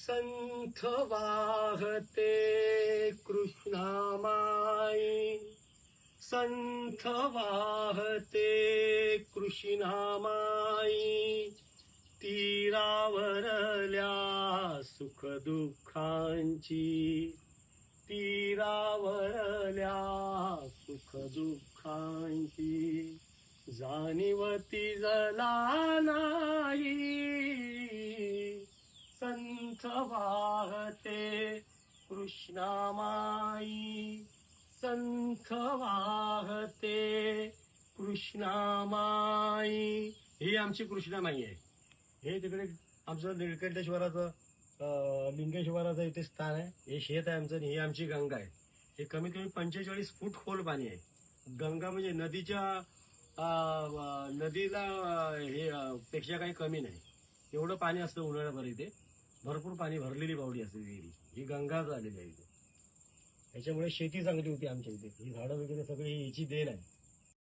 संथ वाहते कृष्णामाई, संथ वाहते कृष्णामाई, तीरावरल्या सुख दुःखांची, तीरावरल्या सुख दुःखांची, जाणीवती जला नाही, संथ वाहते कृष्णामाई, संथ वाहते कृष्णामाई. ही आमची कृष्णामाई आहे. हे तिकडे आमचं निळकंठेश्वराचं लिंगेश्वराचं इथे स्थान आहे. हे शेत आहे आमचं. ही आमची गंगा आहे. हे कमीत कमी 45 फूट खोल पाणी आहे. गंगा म्हणजे नदीला हे पेक्षा काही कमी नाही. एवढं पाणी असतं उन्हाळ्याभर इथे. भरपूर पाणी भरलेली बावडी असते विहिरी. ही गंगा झालेली आहे इथे. त्याच्यामुळे शेती चांगली होती आमच्या इथे. ही झाडं वगैरे सगळी हिची देण आहे.